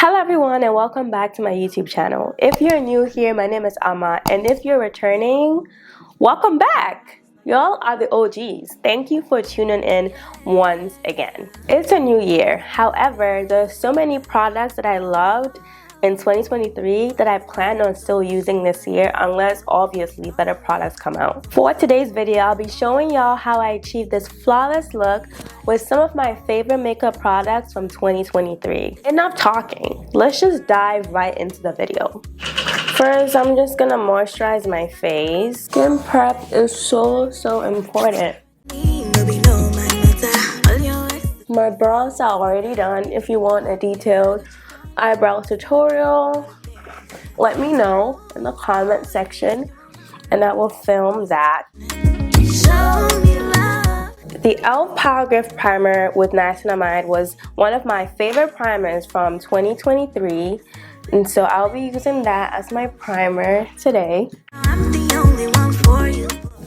Hello everyone and welcome back to my YouTube channel. If you're new here, my name is Ama, and if you're returning, welcome back. Y'all are the OGs. Thank you for tuning in once again. It's a new year. However, there's so many products that I loved in 2023 that I plan on still using this year, unless obviously better products come out. For today's video, I'll be showing y'all how I achieved this flawless look with some of my favorite makeup products from 2023. Enough talking, let's just dive right into the video. First, I'm just gonna moisturize my face. Skin prep is so important. My brows are already done. If you want a detailed eyebrow tutorial, let me know in the comment section and I will film that. The e.l.f. Power Grip Primer with Niacinamide was one of my favorite primers from 2023, and so I'll be using that as my primer today.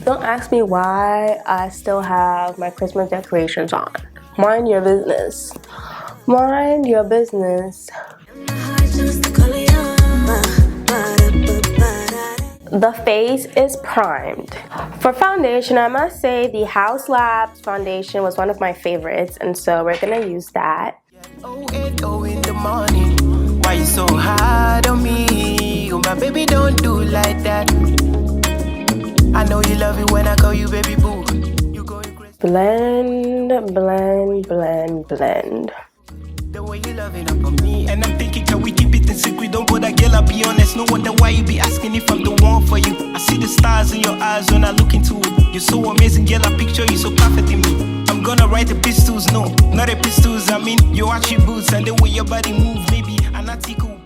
Don't ask me why I still have my Christmas decorations on. Mind your business. Mind your business. The face is primed. For foundation, I must say the Haus foundation was one of my favorites, and so we're gonna use that. Oh, in the morning. Why you so hard on me? Oh, my baby, don't do like that. I know you love it when I call you baby boo. You going crazy. Blend, blend, blend, blend. The way you love it up on me, and I'm thinking, can we keep it in secret? Don't put that girl, I'll be honest. No wonder why you be asking if I'm the one for you. I see the stars in your eyes when I look into it. You're so amazing, girl, I picture you so perfect in me. I'm gonna write the pistols, no, not the pistols. I mean, your attributes and the way your body moves, maybe an article.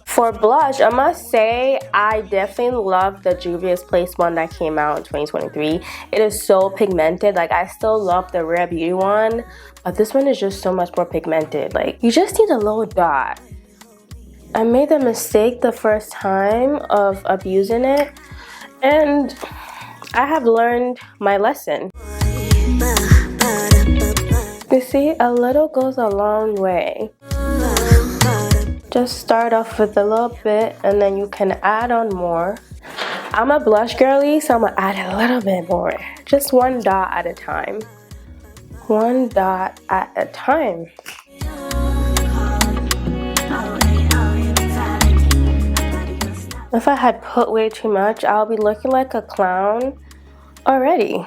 For blush, I must say I definitely love the Juvia's Place one that came out in 2023. It is so pigmented. Like, I still love the Rare Beauty one, but this one is just so much more pigmented. Like, you just need a little dot. I made the mistake the first time of abusing it, and I have learned my lesson. You see, a little goes a long way. Just start off with a little bit and then you can add on more. I'm a blush girly, so I'm gonna add a little bit more. Just one dot at a time. One dot at a time. If I had put way too much, I'll be looking like a clown already.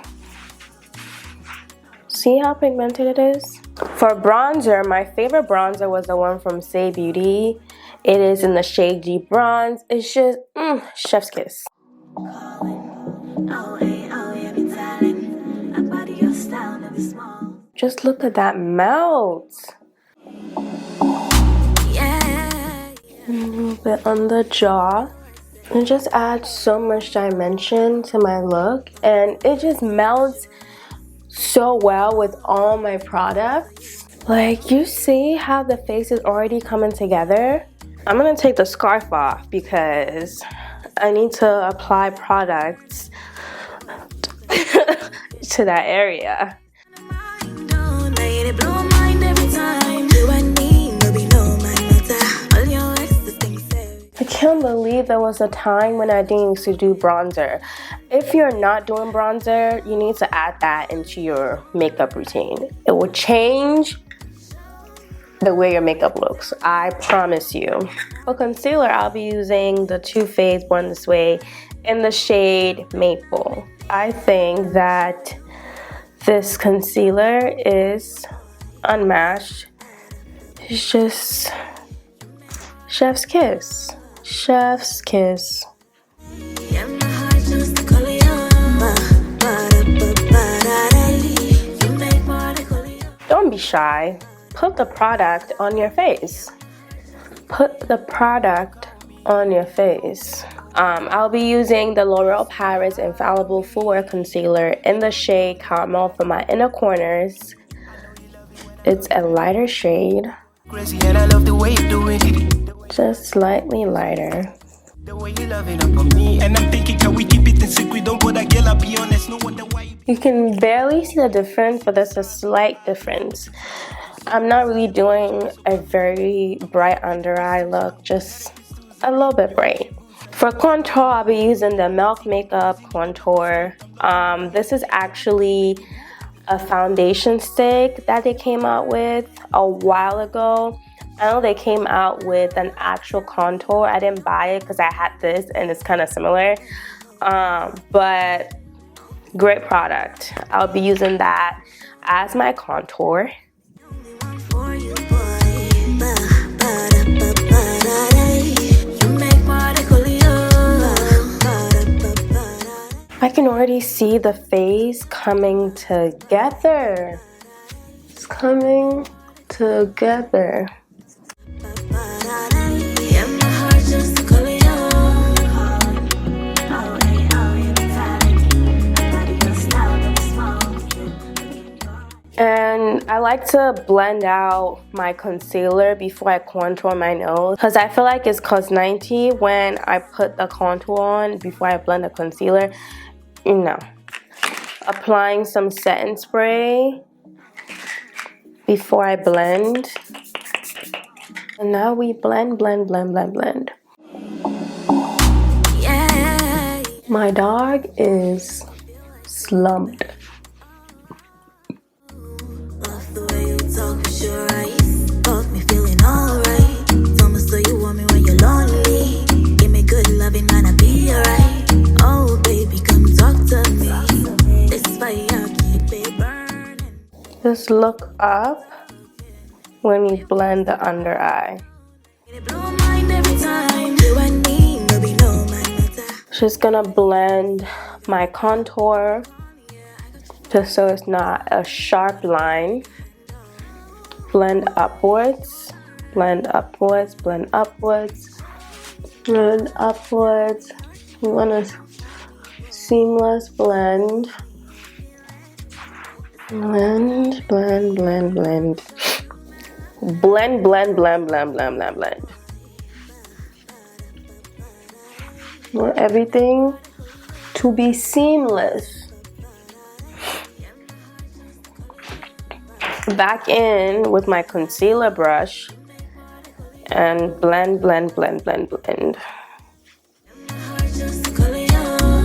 See how pigmented it is? For bronzer, my favorite bronzer was the one from Saie Beauty. It is in the shade G Bronze. It's just, chef's kiss. Just look at that melt. A little bit on the jaw. It just adds so much dimension to my look, and it just melts so well with all my products. Like, you see how the face is already coming together? I'm gonna take the scarf off because I need to apply products to that area. I can't believe there was a time when I didn't used to do bronzer. If you're not doing bronzer, you need to add that into your makeup routine. It will change the way your makeup looks, I promise you. For concealer, I'll be using the Too Faced Born This Way in the shade Maple. I think that this concealer is unmatched. It's just chef's kiss. Chef's kiss. Don't be shy. Put the product on your face. Put the product on your face. I'll be using the L'Oreal Paris Infallible Full Wear Concealer in the shade Caramel for my inner corners. It's a lighter shade. Just slightly lighter. The way you love it up on me, and I'm thinking, can we keep it in secret? Don't put that girl, I'll be honest. No wonder why. You can barely see the difference, but there's a slight difference. I'm not really doing a very bright under eye look, just a little bit bright. For contour, I'll be using the Milk Makeup Contour. This is actually a foundation stick that they came out with a while ago. I know they came out with an actual contour. I didn't buy it because I had this and it's kind of similar. But great product. I'll be using that as my contour. I can already see the face coming together. It's coming together. And I like to blend out my concealer before I contour my nose, because I feel like it's cos 90 when I put the contour on before I blend the concealer. You know, applying some setting spray before I blend. And now we blend. Yeah. My dog is slumped. Just look up when you blend the under eye. Just gonna blend my contour just so it's not a sharp line. Blend upwards, blend upwards, blend upwards, blend upwards. You want a seamless blend. Blend. Blend. You want everything to be seamless. Back in with my concealer brush and blend.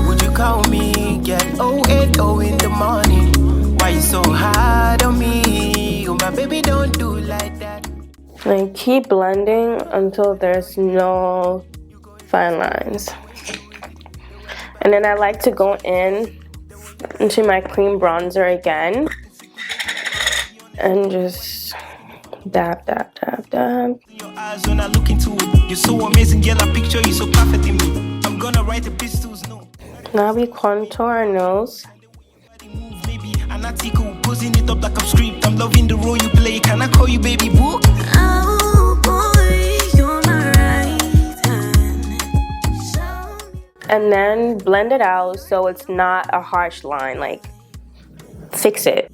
Would you call me, get 080 in the morning? Why you so hard on me? Oh, my baby, don't do like that. And keep blending until there's no fine lines. And then I like to go into my cream bronzer again and just dab. Your eyes when I look into it. You're so amazing, girl. I picture you so perfect in me. I'm gonna write the pistols, no. Now we contour our nose. Posing it up like I'm script. I'm loving the role you play. Can I call you baby boo? Oh boy, you're my right hand. And then blend it out so it's not a harsh line. Like, fix it.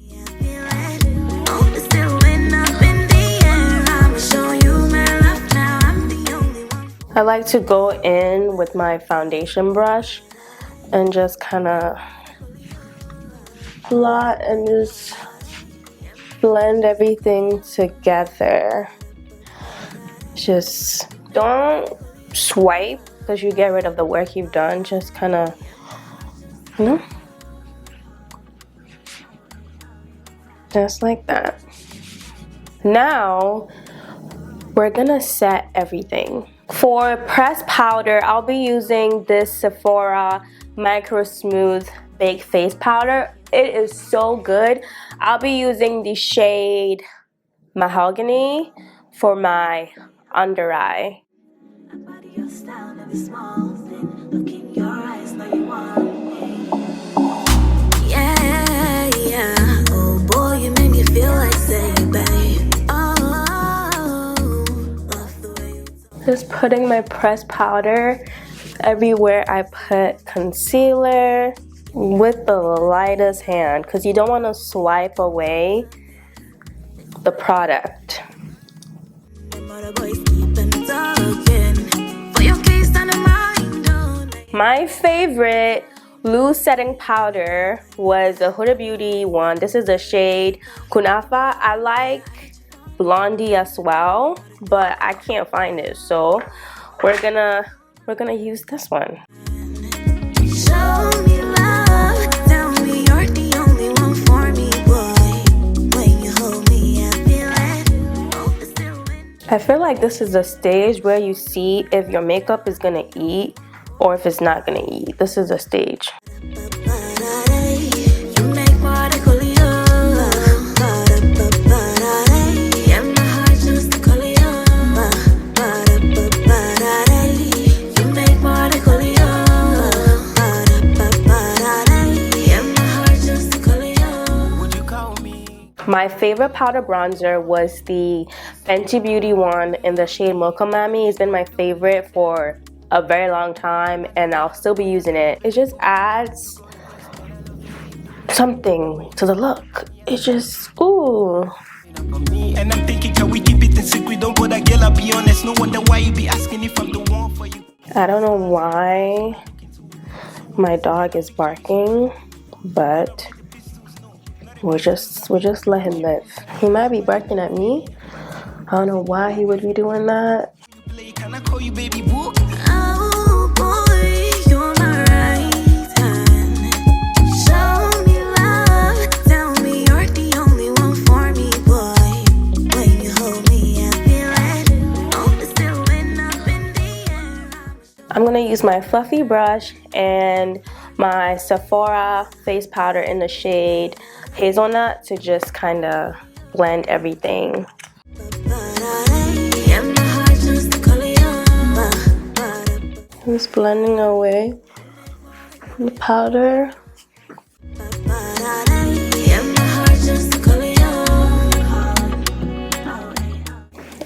I like to go in with my foundation brush and just kind of blot and just blend everything together. Just don't swipe because you get rid of the work you've done. Just kind of, you know, just like that. Now we're gonna set everything. For pressed powder, I'll be using this Sephora Microsmooth Baked Face Powder. It is so good. I'll be using the shade Mahogany for my under eye. Yeah. Oh boy, you make me feel like saying, babe. Just putting my pressed powder everywhere I put concealer with the lightest hand, because you don't want to swipe away the product. My favorite loose setting powder was the Huda Beauty one. This is the shade Kunafa. I like blondie as well, but I can't find it, so we're gonna use this one. Show me love, tell me you're the only one for me, boy. When you hold me, I feel it. I feel like this is a stage where you see if your makeup is gonna eat or if it's not gonna eat. This is a stage. My favorite powder bronzer was the Fenty Beauty one in the shade Mocha Mami. It's been my favorite for a very long time and I'll still be using it. It just adds something to the look. It just, ooh. And I'm thinking, can we keep it in secret? Don't put that girl, I'll be honest. No wonder why you be asking if I'm the one for you. I don't know why my dog is barking, but we'll just let him live. He might be barking at me. I don't know why he would be doing that. Can I call you baby boo? Oh boy, you're my right hand. Show me love, tell me you're the only one for me, boy. When you hold me, I feel it. Hope it's still when up in the air. I'm gonna use my fluffy brush and my Sephora face powder in the shade Hazelnut to just kind of blend everything. Just blending away the powder.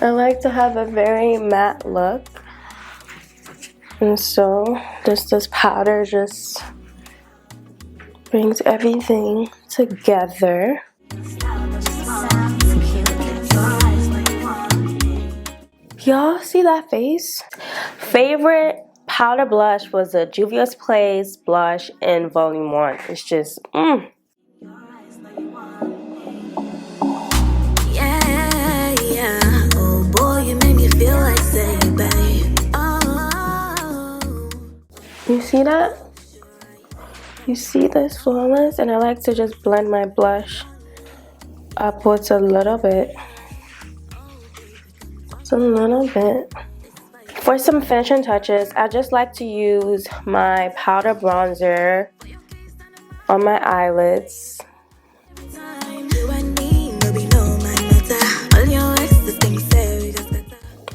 I like to have a very matte look, and so this powder just brings everything together. Y'all see that face? Favorite powder blush was a Juvia's Place blush in Volume 1. It's just, Yeah, yeah. Oh boy, you made me feel like saying, babe. Oh. You see that? You see this flawless? And I like to just blend my blush upwards a little bit. Just a little bit. For some finishing touches, I just like to use my powder bronzer on my eyelids.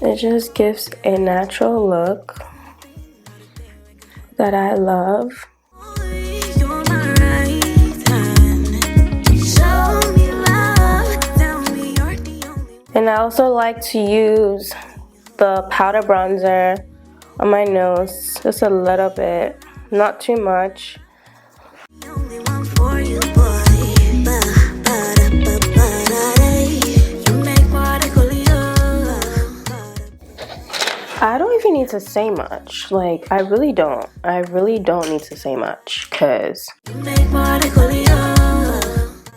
It just gives a natural look that I love. And I also like to use the powder bronzer on my nose, just a little bit, not too much. I don't even need to say much. Like, I really don't. I really don't need to say much, because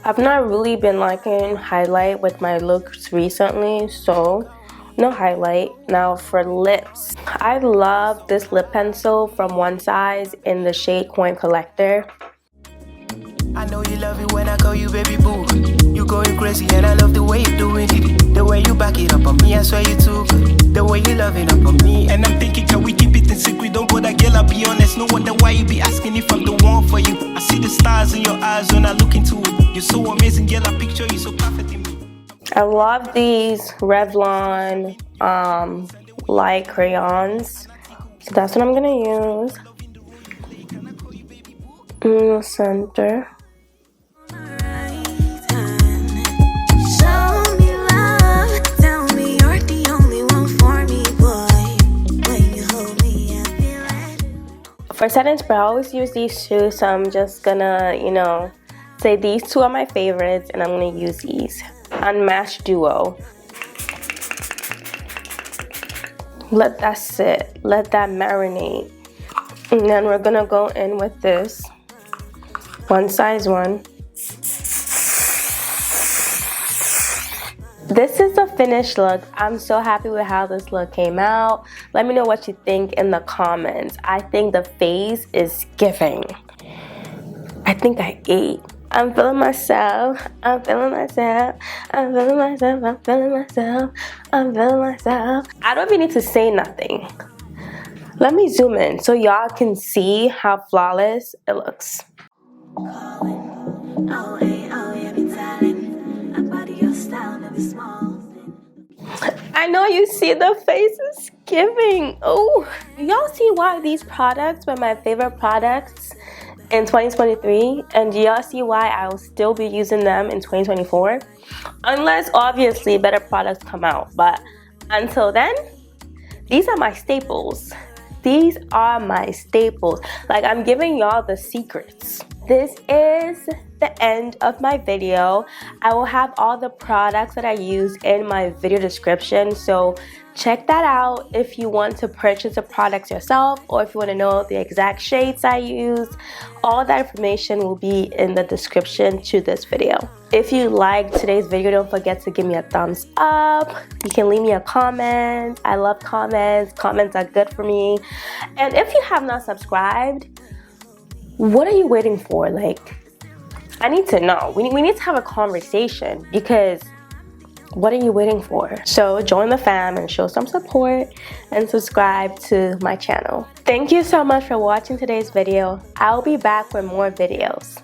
I've not really been liking highlight with my looks recently, so no highlight. Now for lips, I love this lip pencil from One Size in the shade Coin Collector. I know you love it when I call you baby boo. You going crazy and I love the way you doing it. The way you back it up on me, I swear you too good. The way you love it up on me. And I'm thinking, can we keep it in secret? Don't put that girl, I'll be honest. No wonder why you be asking if I'm the one for you. I see the stars in your eyes when I look into it. You're so amazing, girl, I picture you so perfect in me. I love these Revlon light crayons. So that's what I'm gonna use in the center. For setting spray, I always use these two, so I'm just gonna, you know, say these two are my favorites, and I'm gonna use these. Unmatched Duo. Let that sit, let that marinate. And then we're gonna go in with this One Size one. This is the finished look. I'm so happy with how this look came out. Let me know what you think in the comments. I think the face is giving. I think I ate. I'm feeling myself. I'm feeling myself. I'm feeling myself. I'm feeling myself. I'm feeling myself. I don't even need to say nothing. Let me zoom in so y'all can see how flawless it looks. I know you see the face is giving. Oh, y'all see why these products were my favorite products in 2023? And do y'all see why I will still be using them in 2024? Unless obviously better products come out. But until then, these are my staples. These are my staples. Like, I'm giving y'all the secrets. This is the end of my video. I will have all the products that I use in my video description, so check that out if you want to purchase the products yourself, or if you want to know the exact shades I use. All that information will be in the description to this video. If you liked today's video, don't forget to give me a thumbs up. You can leave me a comment. I love comments. Comments are good for me. And if you have not subscribed, what are you waiting for? Like, I need to know. We need to have a conversation, because what are you waiting for? So join the fam and show some support and subscribe to my channel. Thank you so much for watching today's video. I'll be back with more videos.